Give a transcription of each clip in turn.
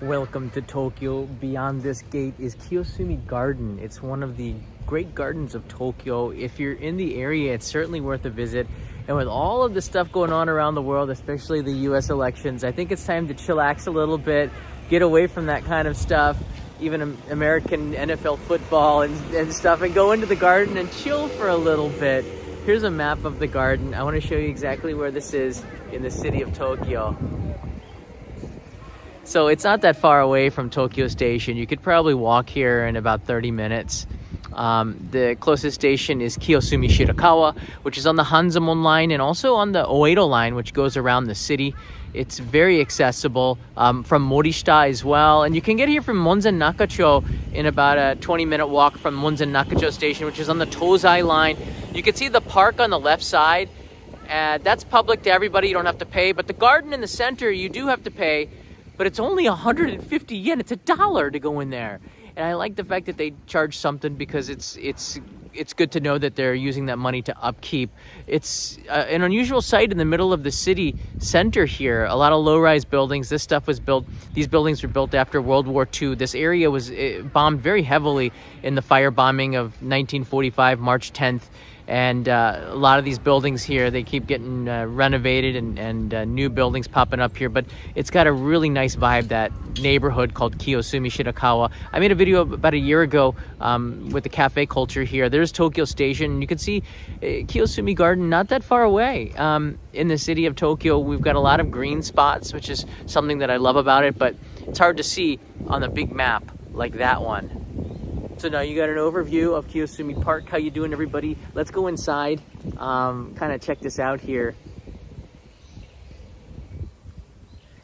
Welcome to Tokyo. Beyond this gate is Kiyosumi Garden. It's one of the great gardens of Tokyo. If you're in the area, it's certainly worth a visit. And with all of the stuff going on around the world, especially the US elections, I think it's time to chillax a little bit, get away from that kind of stuff, even American NFL football and stuff, and go into the garden and chill for a little bit. Here's a map of the garden. I want to show you exactly where this is in the city of Tokyo. So it's not that far away from Tokyo Station. You could probably walk here in about 30 minutes. The closest station is Kiyosumi Shirakawa, which is on the Hanzamon line and also on the Oedo line, which goes around the city. It's very accessible from Morishita as well. And you can get here from Monzen Nakacho in about a 20-minute walk from Monzen Nakacho Station, which is on the Tozai line. You can see the park on the left side. That's public to everybody. You don't have to pay. But the garden in the center, you do have to pay. But it's only 150 yen. It's $1 to go in there. And I like the fact that they charge something because it's good to know that they're using that money to upkeep. It's an unusual site in the middle of the city center here. A lot of low-rise buildings. This stuff was built, these buildings were built after World War II. This area was bombed very heavily in the firebombing of 1945, March 10th. And a lot of these buildings here, they keep getting renovated and new buildings popping up here. But it's got a really nice vibe, that neighborhood called Kiyosumi Shirakawa. I made a video about a year ago with the cafe culture here. There's Tokyo Station. You can see Kiyosumi Garden not that far away. In the city of Tokyo, we've got a lot of green spots, which is something that I love about it. But it's hard to see on the big map like that one. So now you got an overview of Kiyosumi Park. How you doing, everybody? Let's go inside, kind of check this out here.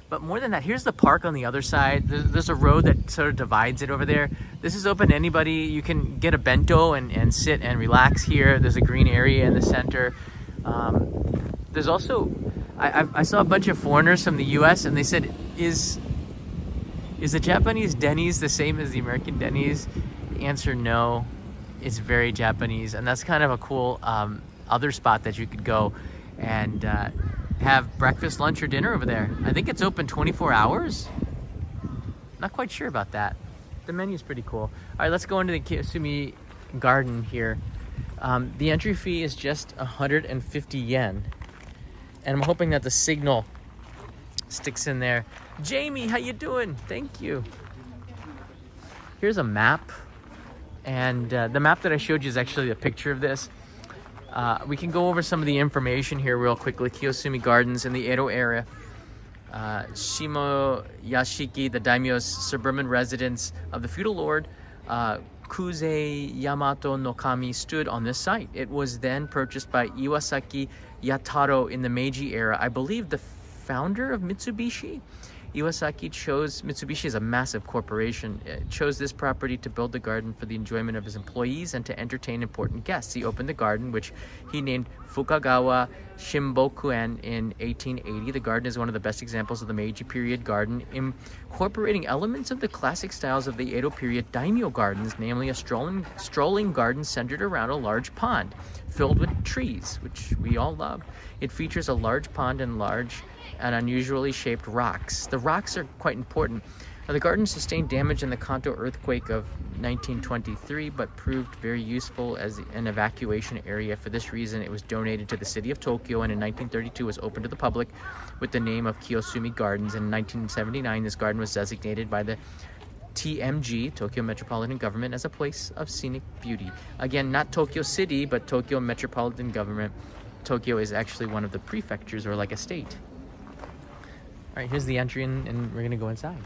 But more than that, here's the park on the other side. There's a road that sort of divides it over there. This is open to anybody. You can get a bento and sit and relax here. There's a green area in the center. There's also, I saw a bunch of foreigners from the US and they said, is the Japanese Denny's the same as the American Denny's? Answer no. It's very Japanese, and that's kind of a cool other spot that you could go and have breakfast, lunch, or dinner over there. I think it's open 24 hours. Not quite sure about that. The menu's pretty cool. All right, let's go into the Kiyosumi Garden here. The entry fee is just 150 yen, and I'm hoping that the signal sticks in there. Jamie, how you doing? Thank you. Here's a map. And the map that I showed you is actually a picture of this. We can go over some of the information here real quickly. Kiyosumi Gardens in the Edo area. Shimo Yashiki, the daimyo's suburban residence of the feudal lord, Kuze Yamato no Kami, stood on this site. It was then purchased by Iwasaki Yataro in the Meiji era. I believe the founder of Mitsubishi. Iwasaki chose, Mitsubishi is a massive corporation, chose this property to build the garden for the enjoyment of his employees and to entertain important guests. He opened the garden, which he named Fukagawa Shimbokuen in 1880. The garden is one of the best examples of the Meiji period garden, incorporating elements of the classic styles of the Edo period daimyo gardens, namely a strolling garden centered around a large pond filled with trees, which we all love. It features a large pond and unusually shaped rocks. The rocks are quite important. Now, the garden sustained damage in the Kanto earthquake of 1923, but proved very useful as an evacuation area. For this reason, it was donated to the city of Tokyo, and in 1932 was opened to the public with the name of Kiyosumi Gardens. In 1979, this garden was designated by the TMG, Tokyo Metropolitan Government, as a place of scenic beauty. Again, not Tokyo City, but Tokyo Metropolitan Government. Tokyo is actually one of the prefectures, or like a state. All right, here's the entry, and we're gonna go inside.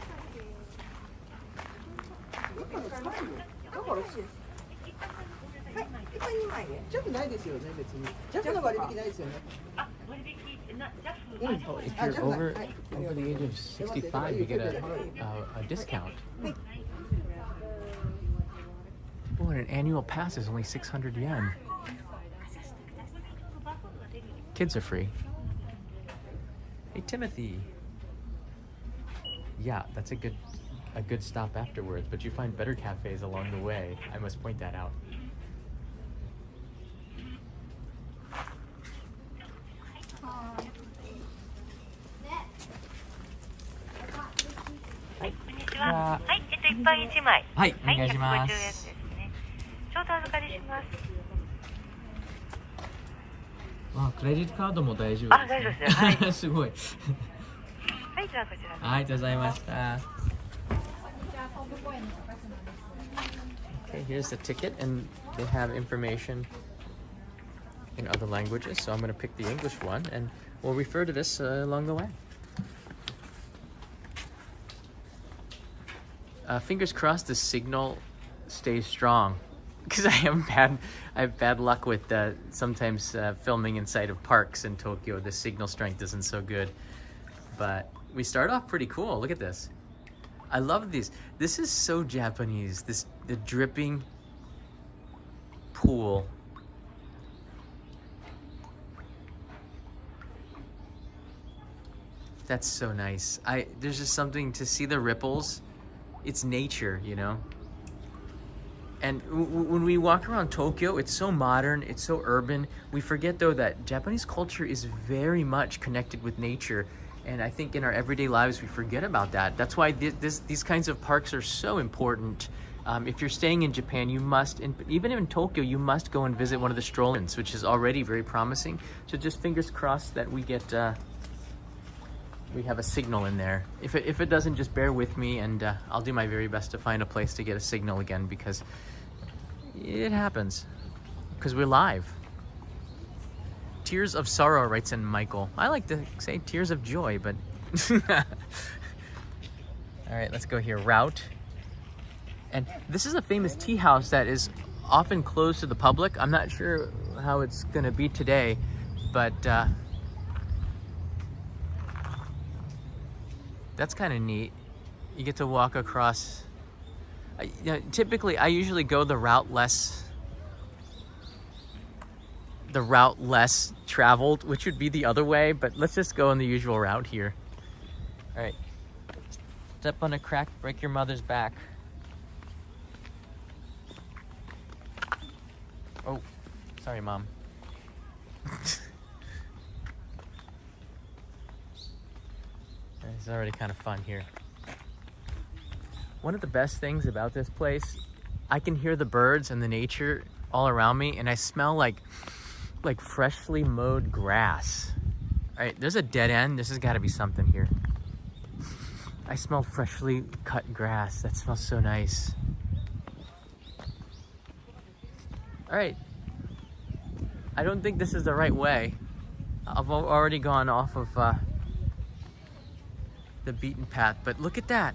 Oh, if you're over the age of 65, you get a discount. Oh, and an annual pass is only 600 yen. Kids are free. Hey, Timothy. Yeah, that's a good stop afterwards, but you find better cafes along the way. I must point that out. Hi. は。はい、一般1枚。はい、お願いしま150円ですす。ね。ちょうどお預かりします。あ、クレジットカードも大丈夫です、ね。あ、大丈夫ですね。はい。すごい。はい、じゃあこちら。はい、ありがとうございました。Okay, here's the ticket, and they have information in other languages, so I'm going to pick the English one, and we'll refer to this along the way. Fingers crossed the signal stays strong, because I have bad luck with sometimes filming inside of parks in Tokyo. The signal strength isn't so good, but we start off pretty cool. Look at this. I love these. This is so Japanese. The dripping pool. That's so nice. There's just something to see the ripples. It's nature, you know. And when we walk around Tokyo, it's so modern, it's so urban. We forget though that Japanese culture is very much connected with nature. And I think in our everyday lives, we forget about that. That's why these kinds of parks are so important. If you're staying in Japan, you must, even in Tokyo, you must go and visit one of the Strollings, which is already very promising. So just fingers crossed that we get, we have a signal in there. If it doesn't, just bear with me, and I'll do my very best to find a place to get a signal again, because it happens, because we're live. Tears of sorrow, writes in Michael. I like to say tears of joy, but all right, let's go here. Route. And this is a famous tea house that is often closed to the public. I'm not sure how it's gonna be today, but that's kind of neat. You get to walk across. Typically, I usually go the route less traveled, which would be the other way, but let's just go on the usual route here. All right. Step on a crack, break your mother's back. Oh, sorry, Mom. It's already kind of fun here. One of the best things about this place, I can hear the birds and the nature all around me, and I smell like freshly mowed grass. All right, there's a dead end. This has got to be something here. I smell freshly cut grass. That smells so nice. All right. I don't think this is the right way. I've already gone off of the beaten path, but look at that.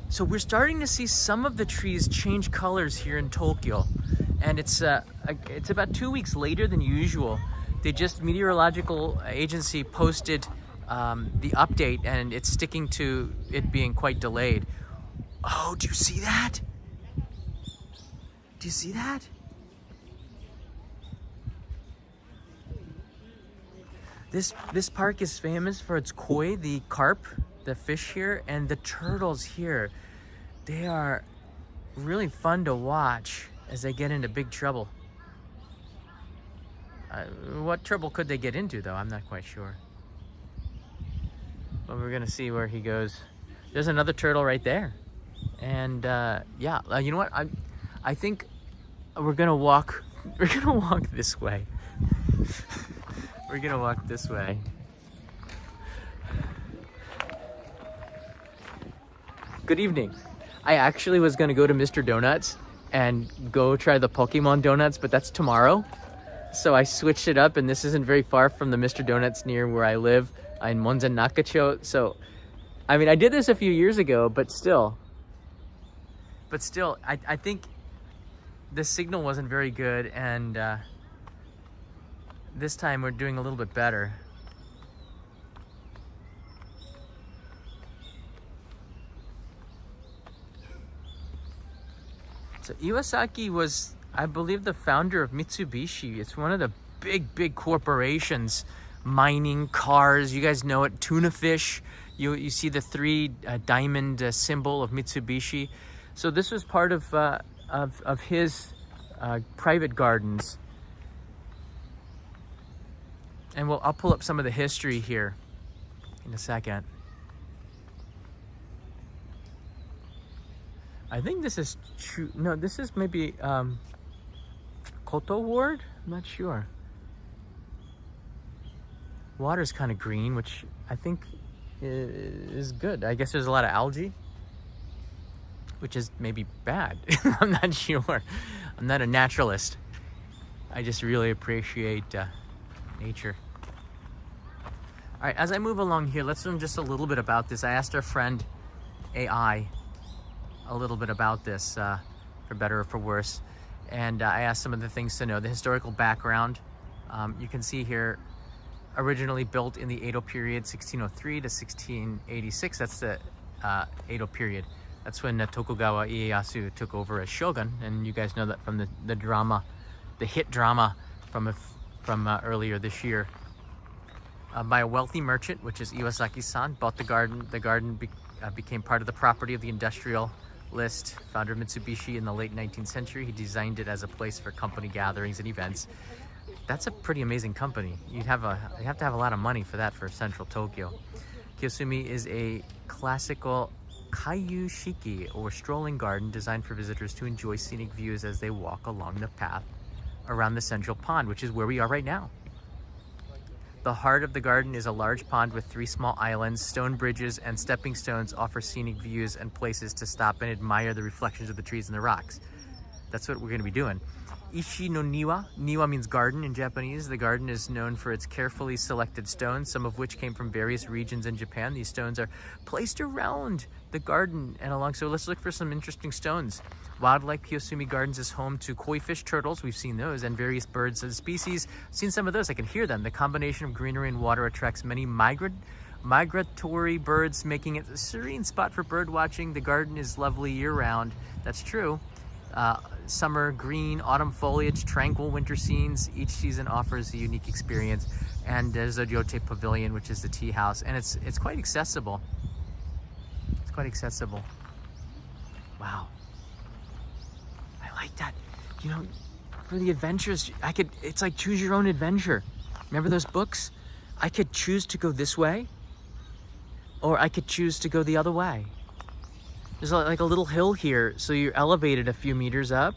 So we're starting to see some of the trees change colors here in Tokyo, and it's about 2 weeks later than usual. Meteorological agency posted the update, and it's sticking to it being quite delayed. Oh, do you see that? Do you see that? This park is famous for its koi, the carp, the fish here, and the turtles here. They are really fun to watch as they get into big trouble. What trouble could they get into, though? I'm not quite sure. But we're gonna see where he goes. There's another turtle right there. And yeah, you know what? I think we're gonna walk this way. We're gonna walk this way. Good evening. I actually was gonna go to Mr. Donuts and go try the Pokemon donuts, but that's tomorrow. So I switched it up, and this isn't very far from the Mr. Donuts near where I live in Monzen Nakacho. So, I mean, I did this a few years ago, but still, I think the signal wasn't very good, and this time we're doing a little bit better. So Iwasaki was, I believe, the founder of Mitsubishi. It's one of the big corporations, mining, cars. You guys know it, tuna fish. You see the three diamond symbol of Mitsubishi. So this was part of his private gardens. And I'll pull up some of the history here in a second. I think this is true. No, this is maybe Koto Ward? I'm not sure. Water's kind of green, which I think is good. I guess there's a lot of algae, which is maybe bad. I'm not sure. I'm not a naturalist. I just really appreciate nature. All right, as I move along here, let's learn just a little bit about this. I asked our friend AI a little bit about this, for better or for worse. And I asked some of the things to know. The historical background, you can see here, originally built in the Edo period, 1603 to 1686. That's the Edo period. That's when Tokugawa Ieyasu took over as shogun. And you guys know that from the drama, the hit drama from earlier this year. By a wealthy merchant, which is Iwasaki-san, bought the garden. The garden became part of the property of the industrialist, founder of Mitsubishi in the late 19th century. He designed it as a place for company gatherings and events. That's a pretty amazing company. You have to have a lot of money for that for central Tokyo. Kiyosumi is a classical kaiju shiki, or strolling garden, designed for visitors to enjoy scenic views as they walk along the path around the central pond, which is where we are right now. The heart of the garden is a large pond with 3 small islands. Stone bridges and stepping stones offer scenic views and places to stop and admire the reflections of the trees and the rocks. That's what we're going to be doing. Ishi no niwa. Niwa means garden in Japanese. The garden is known for its carefully selected stones, some of which came from various regions in Japan. These stones are placed around the garden and along. So let's look for some interesting stones. Wildlife, Kiyosumi Gardens is home to koi fish turtles. We've seen those, and various birds and species. I've seen some of those. I can hear them. The combination of greenery and water attracts many migratory birds, making it a serene spot for bird watching. The garden is lovely year-round. That's true. Summer green, autumn foliage, tranquil winter scenes. Each season offers a unique experience. And there's a Yote Pavilion, which is the tea house, and it's quite accessible. It's quite accessible. Wow, I like that. You know, for the adventures, it's like choose your own adventure. Remember those books? I could choose to go this way, or I could choose to go the other way. There's like a little hill here, so you're elevated a few meters up,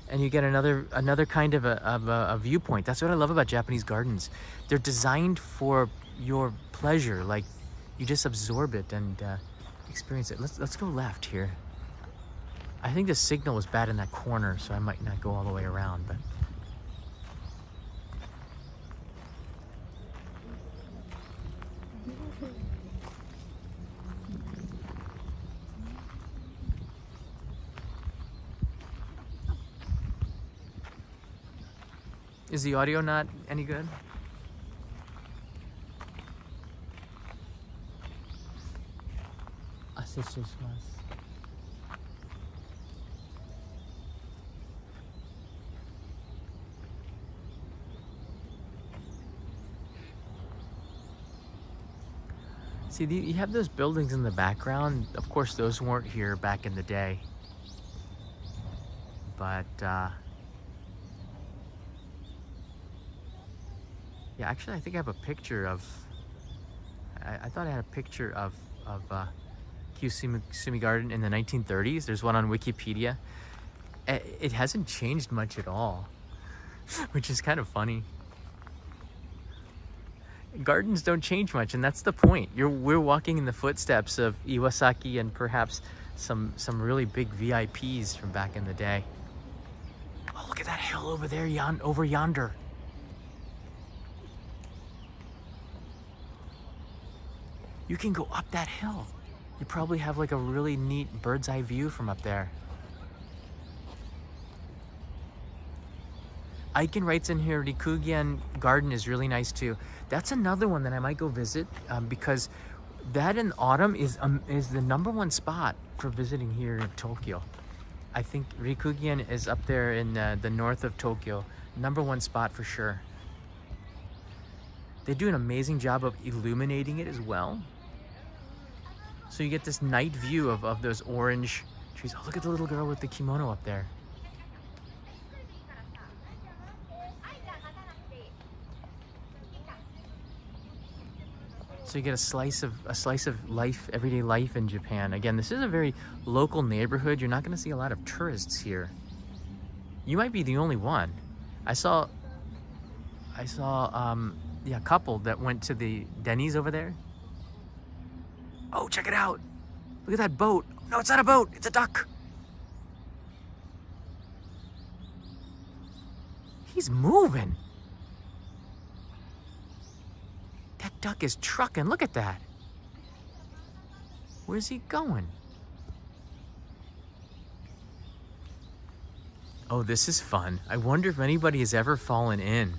and you get another kind of a viewpoint. That's what I love about Japanese gardens. They're designed for your pleasure. Like, you just absorb it and experience it. Let's go left here. I think the signal was bad in that corner, so I might not go all the way around, but. Is the audio not any good? See, you have those buildings in the background. Of course, those weren't here back in the day. But, yeah, actually, I think I have a picture of. I thought I had a picture of Kiyosumi Garden in the 1930s. There's one on Wikipedia. It hasn't changed much at all, which is kind of funny. Gardens don't change much, and that's the point. We're walking in the footsteps of Iwasaki and perhaps some really big VIPs from back in the day. Oh, look at that hill over there, over yonder. You can go up that hill. You probably have like a really neat bird's eye view from up there. Aiken writes in here, Rikugen Garden is really nice too. That's another one that I might go visit because that in autumn is the #1 spot for visiting here in Tokyo. I think Rikugen is up there in the north of Tokyo. #1 spot for sure. They do an amazing job of illuminating it as well. So you get this night view of those orange trees. Oh, look at the little girl with the kimono up there. So So you get a slice of life, everyday life in Japan. Again, this is a very local neighborhood. You're not going to see a lot of tourists here. You might be the only one. I saw a couple that went to the Denny's over there. Oh, check it out. Look at that boat. No, it's not a boat. It's a duck. He's moving. That duck is trucking. Look at that. Where's he going? Oh, this is fun. I wonder if anybody has ever fallen in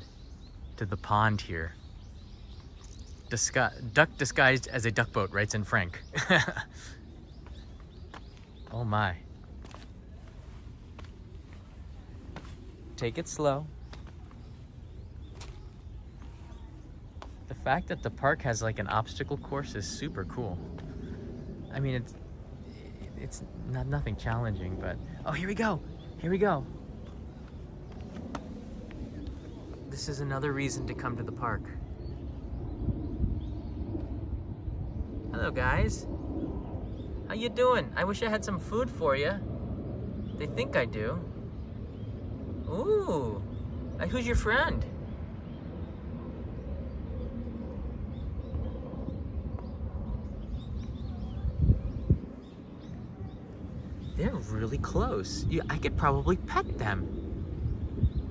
to the pond here. Duck disguised as a duck boat, writes in Frank. Oh my. Take it slow. The fact that the park has like an obstacle course is super cool. I mean, it's nothing challenging, but oh, here we go. Here we go. This is another reason to come to the park. Hello, guys. How you doing? I wish I had some food for you. They think I do. Ooh. Who's your friend? They're really close. I could probably pet them.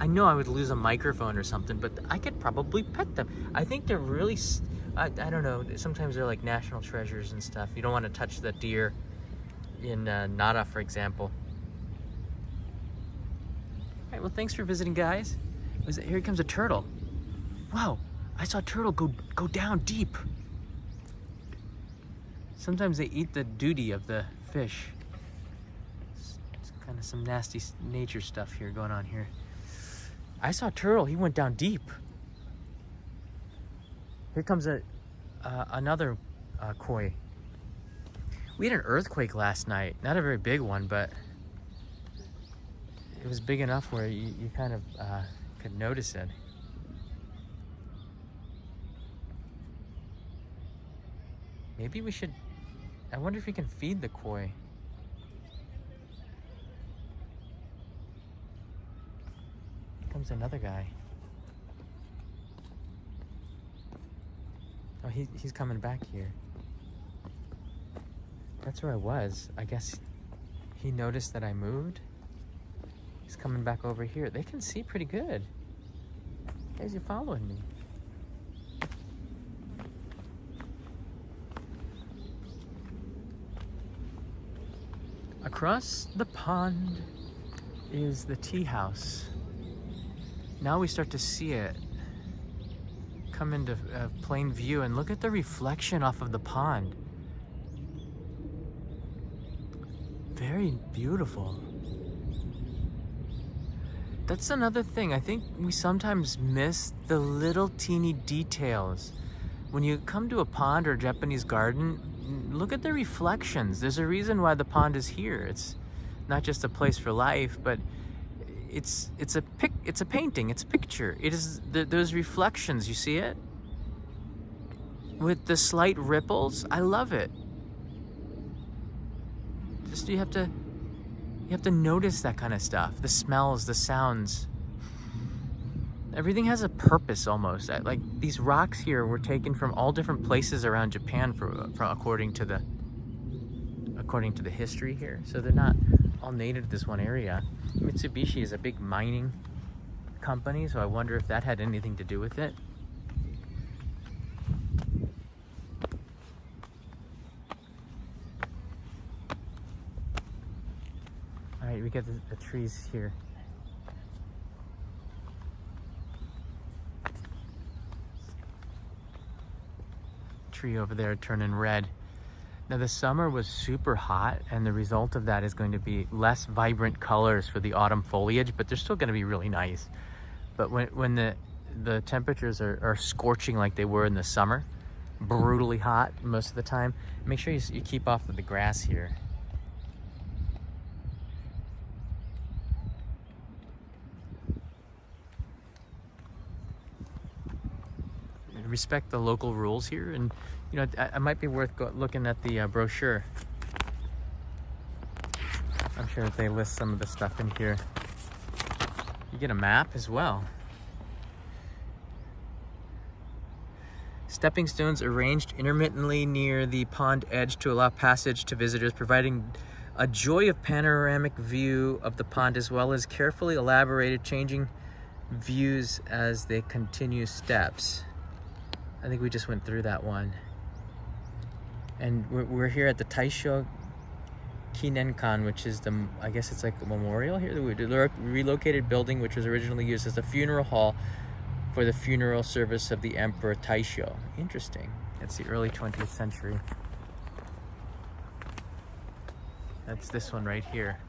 I know I would lose a microphone or something, but I could probably pet them. I think they're really, I don't know, sometimes they're like national treasures and stuff. You don't want to touch the deer in Nara, for example. All right, well, thanks for visiting, guys. Here comes a turtle. Wow, I saw a turtle go down deep. Sometimes they eat the duty of the fish. It's kind of some nasty nature stuff here going on here. I saw a turtle. He went down deep. Here comes another koi. We had an earthquake last night. Not a very big one, but it was big enough where you kind of could notice it. Maybe we should... I wonder if we can feed the koi. Comes another guy. Oh, he's coming back here. That's where I was. I guess he noticed that I moved. He's coming back over here. They can see pretty good. Guys, you're following me. Across the pond is the tea house. Now we start to see it come into plain view, and look at the reflection off of the pond. Very beautiful. That's another thing. I think we sometimes miss the little teeny details. When you come to a pond or a Japanese garden, look at the reflections. There's a reason why the pond is here. It's not just a place for life, but it's a painting, it's a picture. It is those reflections, you see it? With the slight ripples, I love it. Just you have to notice that kind of stuff. The smells, the sounds. Everything has a purpose almost. Like these rocks here were taken from all different places around Japan from according to the history here. So they're not all native to this one area. Mitsubishi is a big mining company, so I wonder if that had anything to do with it. All right, we got the trees here. Tree over there turning red. Now the summer was super hot, and the result of that is going to be less vibrant colors for the autumn foliage, but they're still going to be really nice. But when the temperatures are scorching like they were in the summer, brutally hot most of the time, make sure you keep off of the grass here. Respect the local rules here, and You know, it might be worth looking at the brochure. I'm sure that they list some of the stuff in here. You get a map as well. Stepping stones arranged intermittently near the pond edge to allow passage to visitors, providing a joy of panoramic view of the pond, as well as carefully elaborated changing views as they continue steps. I think we just went through that one. And we're here at the Taisho Kinenkan, which is I guess it's like a memorial here. The relocated building, which was originally used as a funeral hall for the funeral service of the Emperor Taisho. Interesting. That's the early 20th century. That's this one right here.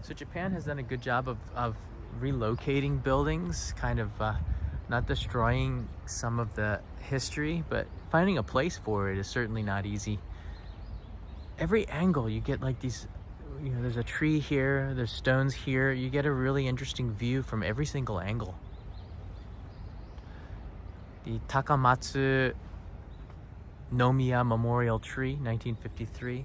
So Japan has done a good job of relocating buildings, kind of not destroying some of the history, but finding a place for it is certainly not easy. Every angle you get like these, you know, there's a tree here, there's stones here. You get a really interesting view from every single angle. The Takamatsu Nomiya Memorial Tree, 1953.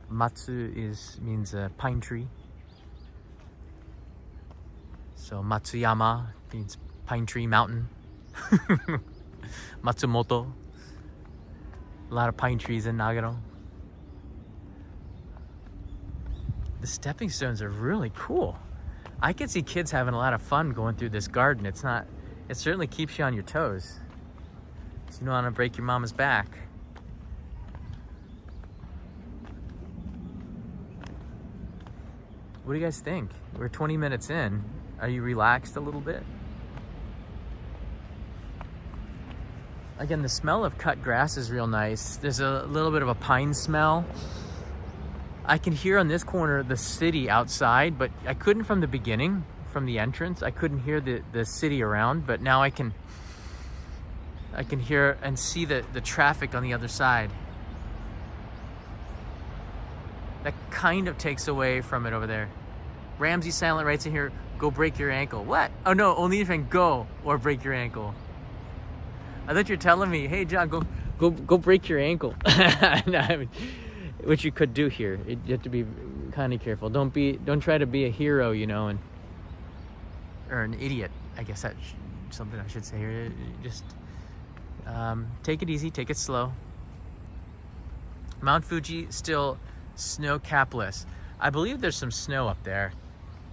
Matsu means a pine tree. So Matsuyama means pine tree mountain. Matsumoto. A lot of pine trees in Nagano. The stepping stones are really cool. I can see kids having a lot of fun going through this garden. It certainly keeps you on your toes. So you don't want to break your mama's back. What do you guys think? We're 20 minutes in. Are you relaxed a little bit? Again, the smell of cut grass is real nice. There's a little bit of a pine smell. I can hear on this corner the city outside, but I couldn't from the beginning, from the entrance. I couldn't hear the city around, but now I can hear and see the traffic on the other side. That kind of takes away from it over there. Ramsey Silent writes in here, go break your ankle. What? Oh no, only if you can go or break your ankle. I thought you were telling me, hey John, go break your ankle. No, I mean, which you could do here. You have to be kind of careful. Don't try to be a hero, you know, or an idiot. I guess that's something I should say here. Just take it easy, take it slow. Mount Fuji still snow capless. I believe there's some snow up there.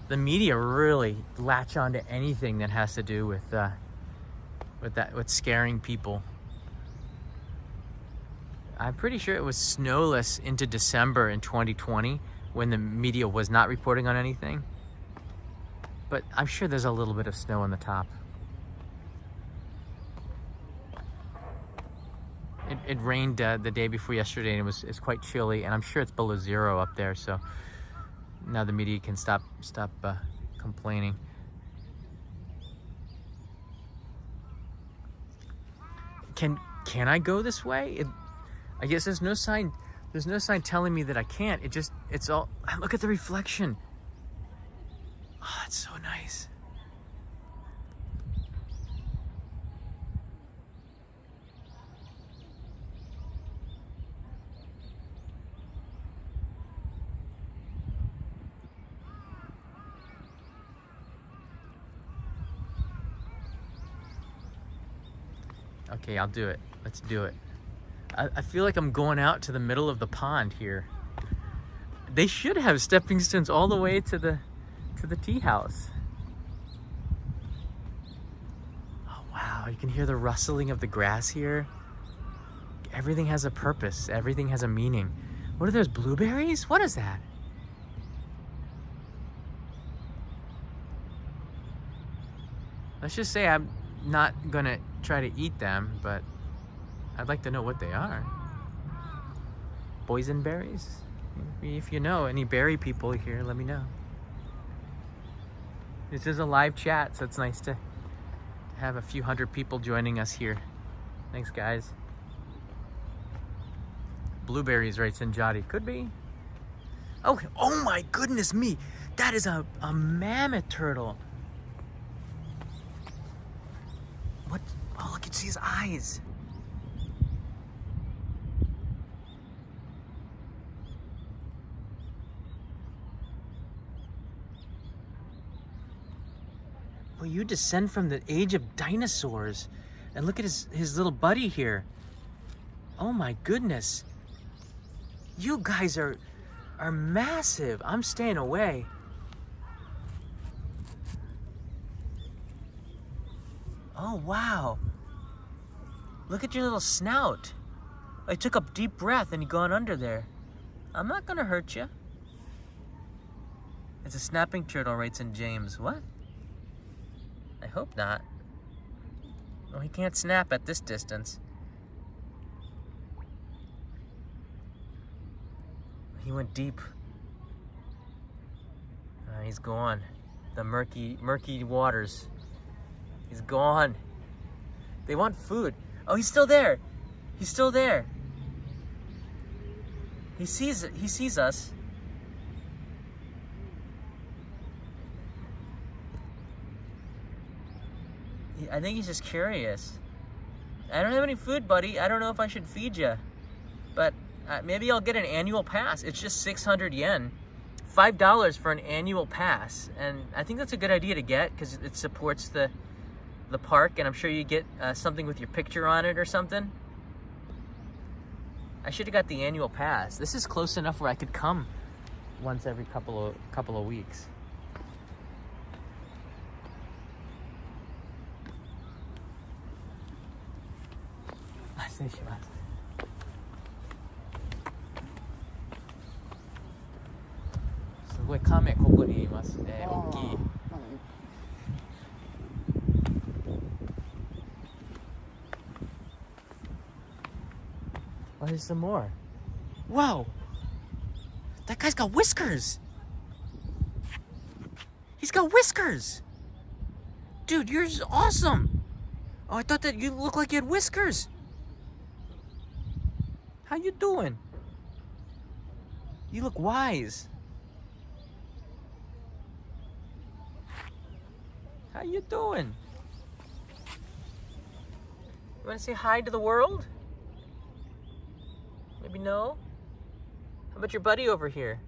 The media really latch onto anything that has to do with scaring people. I'm pretty sure it was snowless into December in 2020 when the media was not reporting on anything. But I'm sure there's a little bit of snow on the top. It rained the day before yesterday, and it's quite chilly, and I'm sure it's below zero up there, so now the media can stop complaining. Can I go this way? I guess there's no sign telling me that I can't. It's all, look at the reflection. Oh, it's so nice. Okay, I'll do it. Let's do it. I feel like I'm going out to the middle of the pond here. They should have stepping stones all the way to the tea house. Oh wow, you can hear the rustling of the grass here. Everything has a purpose. Everything has a meaning. What are those, blueberries? What is that? Let's just say I'm not gonna try to eat them, but I'd like to know what they are. Boysenberries? If you know any berry people here, let me know. This is a live chat, so it's nice to have a few hundred people joining us here. Thanks, guys. Blueberries, writes Sinjati. Could be. Oh my goodness me! That is a mammoth turtle. can see his eyes. Well, you descend from the age of dinosaurs. And look at his little buddy here. Oh my goodness. You guys are massive. I'm staying away. Oh, wow. Look at your little snout. I took a deep breath and you gone under there. I'm not gonna hurt you. It's a snapping turtle, writes in James. What? I hope not. Well, he can't snap at this distance. He went deep. He's gone. The murky waters. He's gone. They want food. Oh, he's still there. He's still there. He sees us. I think he's just curious. I don't have any food, buddy. I don't know if I should feed you. But maybe I'll get an annual pass. It's just 600 yen. $5 for an annual pass. And I think that's a good idea to get because it supports the park. And I'm sure you get something with your picture on it or something. I should have got the annual pass. This is close enough where I could come once every couple of weeks. Oh, there's some more. Whoa! That guy's got whiskers! He's got whiskers! Dude, you're awesome! Oh, I thought that you looked like you had whiskers. How you doing? You look wise. How you doing? You want to say hi to the world? Maybe no? How about your buddy over here?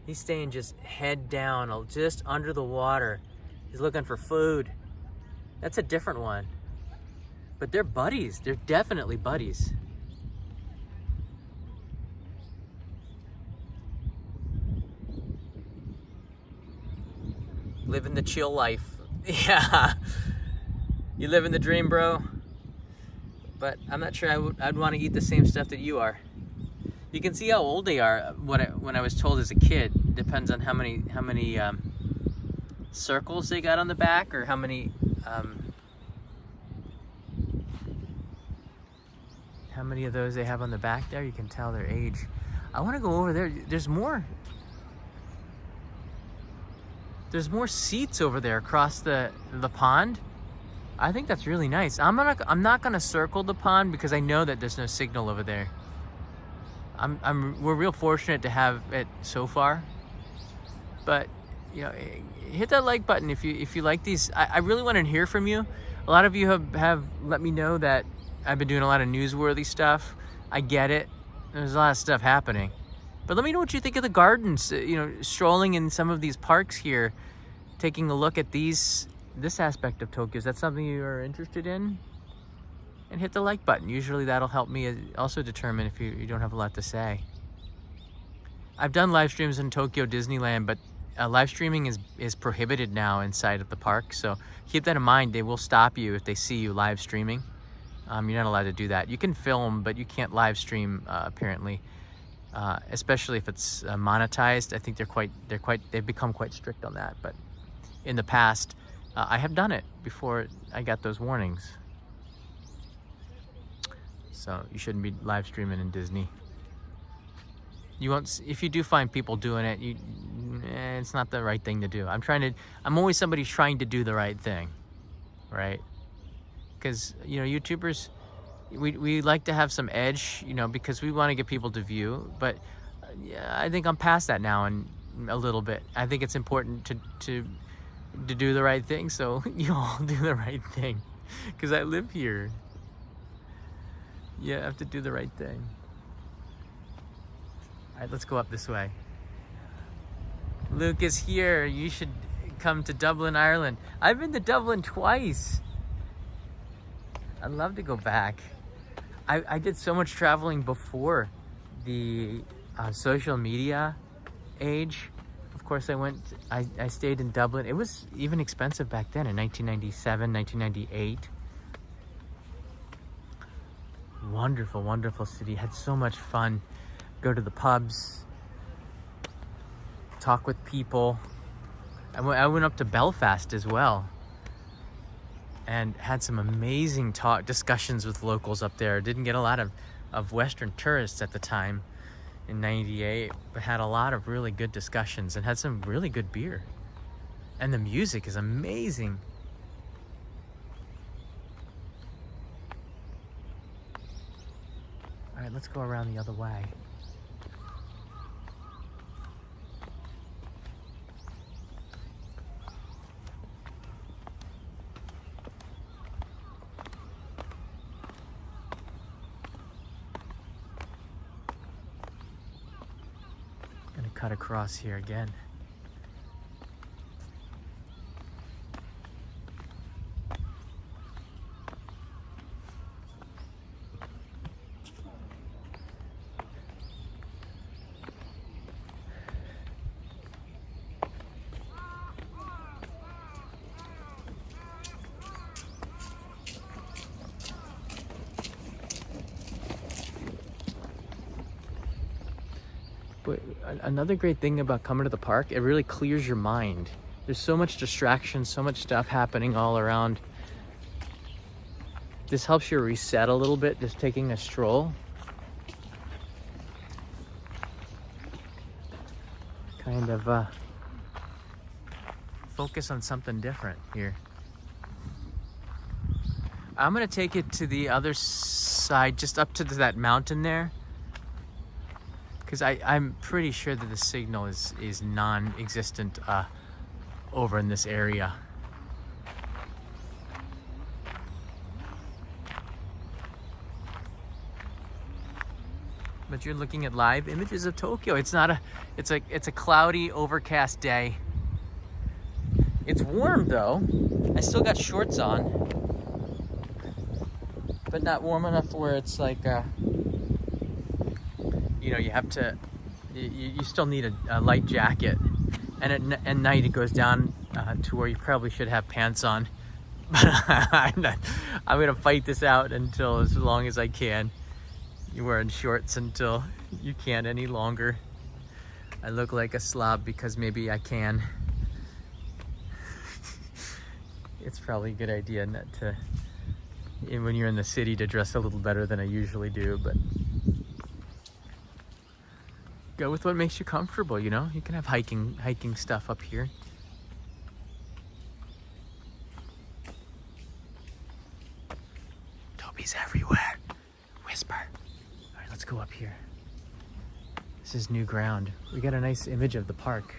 He's staying just head down, just under the water. He's looking for food. That's a different one. But they're buddies. They're definitely buddies. Living the chill life. Yeah. You living the dream, bro. But I'm not sure I'd want to eat the same stuff that you are. You can see how old they are. When I was told as a kid, depends on how many circles they got on the back, or how many of those they have on the back there. You can tell their age. I want to go over there. There's more. There's more seats over there across the pond. I think that's really nice. I'm not gonna circle the pond because I know that there's no signal over there. We're real fortunate to have it so far. But you know, hit that like button if you like these. I really want to hear from you. A lot of you have let me know that I've been doing a lot of newsworthy stuff. I get it. There's a lot of stuff happening. But let me know what you think of the gardens. You know, strolling in some of these parks here, taking a look at this aspect of Tokyo. Is that something you are interested in? And hit the like button. Usually that'll help me also determine if you don't have a lot to say. I've done live streams in Tokyo Disneyland, but live streaming is prohibited now inside of the park. So keep that in mind. They will stop you if they see you live streaming. You're not allowed to do that. You can film, but you can't live stream apparently. Especially if it's monetized. I think they've become quite strict on that. But in the past, I have done it before I got those warnings. So you shouldn't be live streaming in Disney. You won't. If you do find people doing it, it's not the right thing to do. I'm always somebody trying to do the right thing, right? Because you know, YouTubers, we like to have some edge, you know, because we want to get people to view. But I think I'm past that now, and a little bit. I think it's important to to do the right thing, so you all do the right thing. Because I live here. You have to do the right thing. All right, let's go up this way. Luke is here. You should come to Dublin, Ireland. I've been to Dublin twice. I'd love to go back. I did so much traveling before the social media age. Of course, I stayed in Dublin. It was even expensive back then in 1997, 1998. Wonderful, wonderful city. Had so much fun. Go to the pubs, talk with people. I went up to Belfast as well and had some amazing discussions with locals up there. Didn't get a lot of Western tourists at the time in 98, but had a lot of really good discussions and had some really good beer. And the music is amazing. All right, let's go around the other way. Gonna cut across here again. But another great thing about coming to the park, it really clears your mind. There's so much distraction, so much stuff happening all around. This helps you reset a little bit, just taking a stroll. Kind of focus on something different here. I'm gonna take it to the other side, just up to that mountain there. Because I'm pretty sure that the signal is non-existent over in this area. But you're looking at live images of Tokyo. It's a cloudy, overcast day. It's warm though. I still got shorts on, but not warm enough where it's like you know, you have to, you still need a light jacket. And at night it goes down to where you probably should have pants on. But I'm gonna fight this out until as long as I can. You're wearing shorts until you can't any longer. I look like a slob because maybe I can. It's probably a good idea not to, when you're in the city, to dress a little better than I usually do, but go with what makes you comfortable, you know? You can have hiking stuff up here. Toby's everywhere. Whisper. All right, let's go up here. This is new ground. We got a nice image of the park.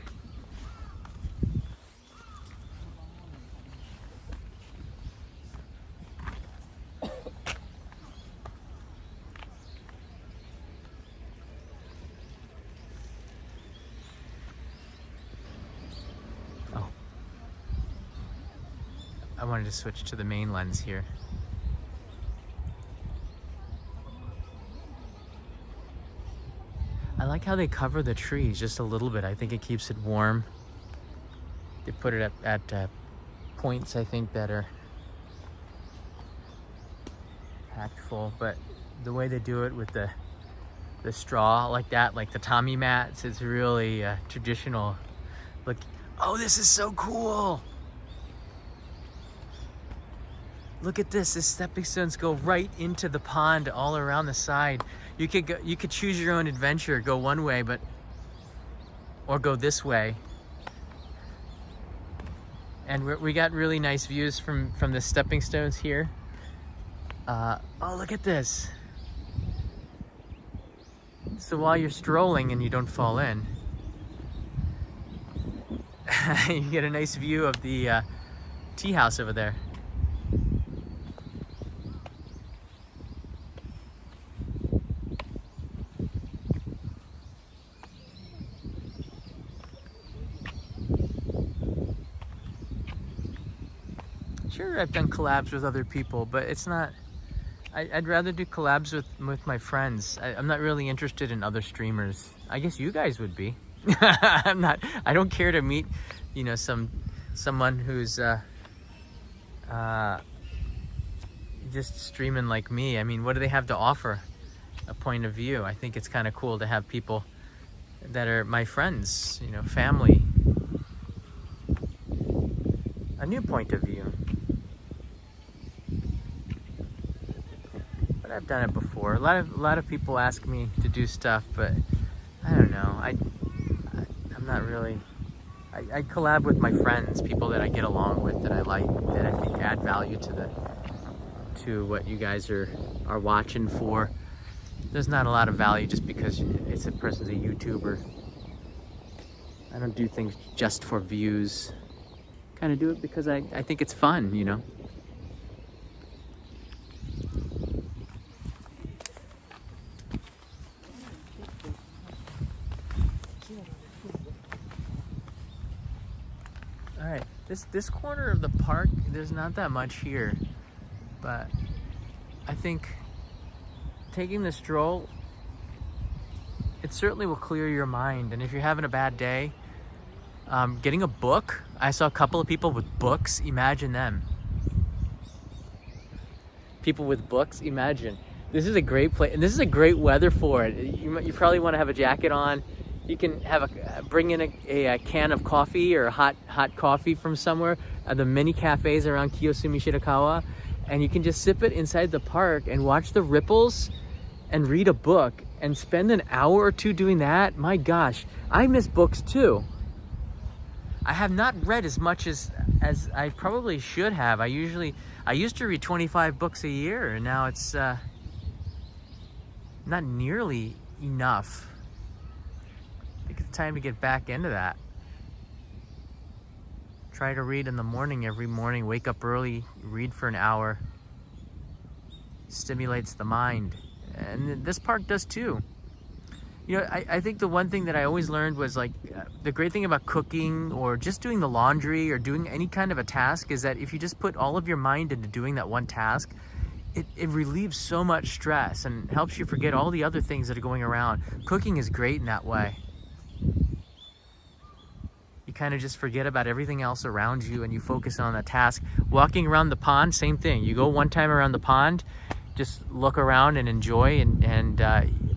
I wanted to switch to the main lens here. I like how they cover the trees just a little bit. I think it keeps it warm. They put it at points, I think, that are packed full, but the way they do it with the straw like that, like the Tommy mats, it's really traditional. Look, oh, this is so cool. Look at this. The stepping stones go right into the pond all around the side. You could choose your own adventure. Go one way, or go this way. And we got really nice views from the stepping stones here. Oh, look at this. So while you're strolling and you don't fall in, You get a nice view of the tea house over there. Sure, I've done collabs with other people, but it's not. I'd rather do collabs with my friends. I'm not really interested in other streamers. I guess you guys would be. I'm not. I don't care to meet, you know, someone who's just streaming like me. I mean, what do they have to offer? A point of view. I think it's kind of cool to have people that are my friends, you know, family. A new point of view. But I've done it before. A lot of people ask me to do stuff, but I don't know. I'm not really. I collab with my friends, people that I get along with, that I like, that I think add value to what you guys are watching for. There's not a lot of value just because it's a person's a YouTuber. I don't do things just for views. Kind of do it because I think it's fun, you know. All right, this corner of the park, there's not that much here, but I think taking the stroll, it certainly will clear your mind. And if you're having a bad day, getting a book. I saw a couple of people with books. Imagine them. People with books. Imagine. This is a great place, and this is a great weather for it. You probably want to have a jacket on. You can have bring in a can of coffee or hot coffee from somewhere. The mini cafes around Kiyosumi Shirakawa, and you can just sip it inside the park and watch the ripples and read a book and spend an hour or two doing that. My gosh, I miss books too. I have not read as much as I probably should have. I used to read 25 books a year, and now it's not nearly enough. I think it's time to get back into that. Try to read in the morning every morning. Wake up early, read for an hour. Stimulates the mind. And this park does too. You know, I think the one thing that I always learned was like the great thing about cooking or just doing the laundry or doing any kind of a task is that if you just put all of your mind into doing that one task, it relieves so much stress and helps you forget all the other things that are going around. Cooking is great in that way. You kind of just forget about everything else around you and you focus on the task. Walking around the pond, same thing. You go one time around the pond, just look around and enjoy, and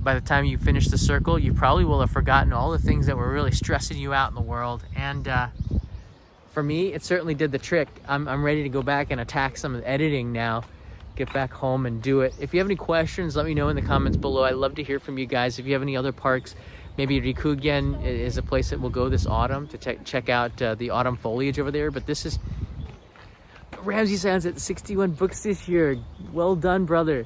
by the time you finish the circle, you probably will have forgotten all the things that were really stressing you out in the world. And for me, it certainly did the trick. I'm ready to go back and attack some of the editing now, get back home and do it. If you have any questions, let me know in the comments below. I'd love to hear from you guys. If you have any other parks, maybe Rikugien is a place that we'll go this autumn to check out the autumn foliage over there. But this is Ramsey Sands at 61 books this year. Well done, brother.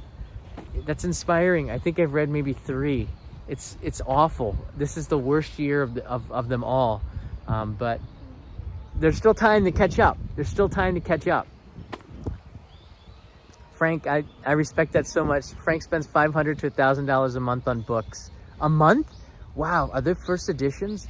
That's inspiring. I think I've read maybe 3. It's awful. This is the worst year of them all. But there's still time to catch up. There's still time to catch up. Frank, I respect that so much. Frank spends $500 to $1,000 a month on books. A month? Wow, are there first editions?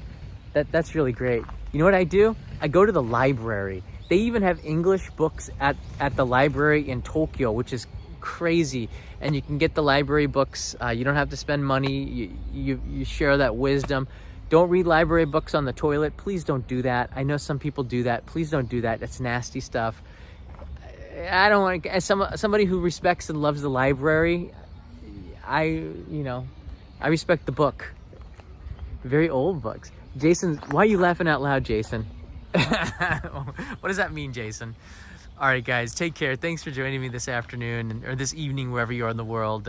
That's really great. You know what I do? I go to the library. They even have English books at the library in Tokyo, which is crazy. And you can get the library books. You don't have to spend money. You share that wisdom. Don't read library books on the toilet. Please don't do that. I know some people do that. Please don't do that. That's nasty stuff. I don't want to, as somebody who respects and loves the library, I respect the book. Very old books. Jason, why are you laughing out loud, Jason? What does that mean, Jason? All right, guys, take care. Thanks for joining me this afternoon or this evening, wherever you are in the world.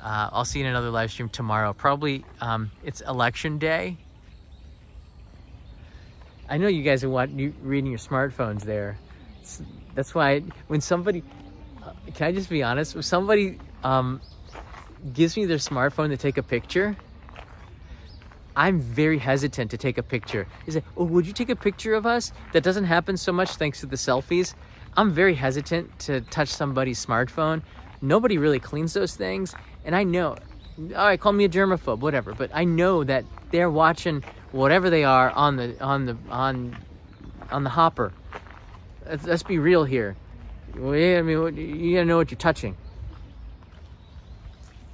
I'll see you in another live stream tomorrow. Probably it's election day. I know you guys are reading your smartphones there. That's why when somebody, can I just be honest? When somebody gives me their smartphone to take a picture, I'm very hesitant to take a picture. He said, oh, would you take a picture of us? That doesn't happen so much thanks to the selfies. I'm very hesitant to touch somebody's smartphone. Nobody really cleans those things. And I know, all right, call me a germaphobe, whatever, but I know that they're watching whatever they are on the hopper. Let's be real here. I mean, you gotta know what you're touching.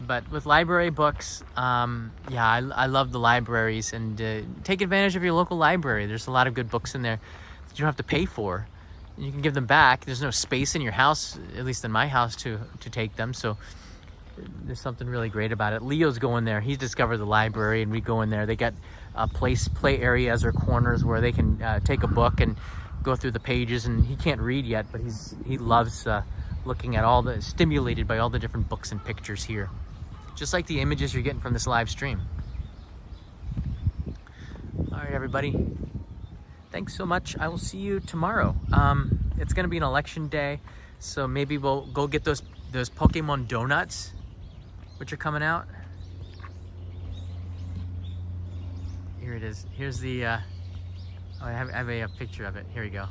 But with library books, yeah, I love the libraries, and take advantage of your local library. There's a lot of good books in there that you don't have to pay for. You can give them back. There's no space in your house, at least in my house, to take them. So there's something really great about it. Leo's going there. He's discovered the library, and we go in there. They got play areas or corners where they can take a book and go through the pages. And he can't read yet, but he loves looking at stimulated by all the different books and pictures here. Just like the images you're getting from this live stream. All right, everybody. Thanks so much. I will see you tomorrow. It's gonna be an election day, so maybe we'll go get those Pokemon donuts, which are coming out. Here it is. Here's the, oh, I have a picture of it. Here we go.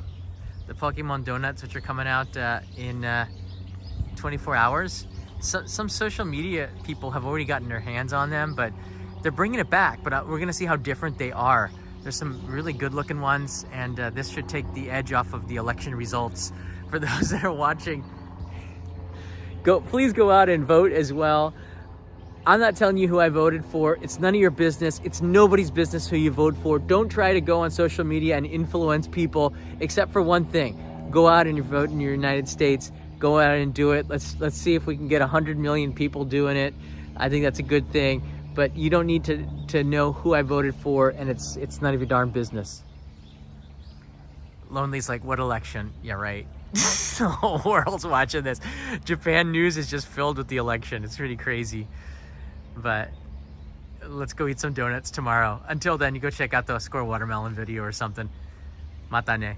The Pokemon donuts, which are coming out in 24 hours. Some social media people have already gotten their hands on them, but they're bringing it back. But we're gonna see how different they are. There's some really good looking ones, and this should take the edge off of the election results for those that are watching. Please go out and vote as well. I'm not telling you who I voted for. It's none of your business. It's nobody's business who you vote for. Don't try to go on social media and influence people, except for one thing. Go out and vote in the United States. Go out and do it. Let's see if we can get 100 million people doing it. I think that's a good thing. But you don't need to know who I voted for, and it's none of your darn business. Lonely's like, what election? Yeah, right. The whole world's watching this. Japan news is just filled with the election. It's pretty crazy. But let's go eat some donuts tomorrow. Until then, you go check out the Score Watermelon video or something. Mata ne.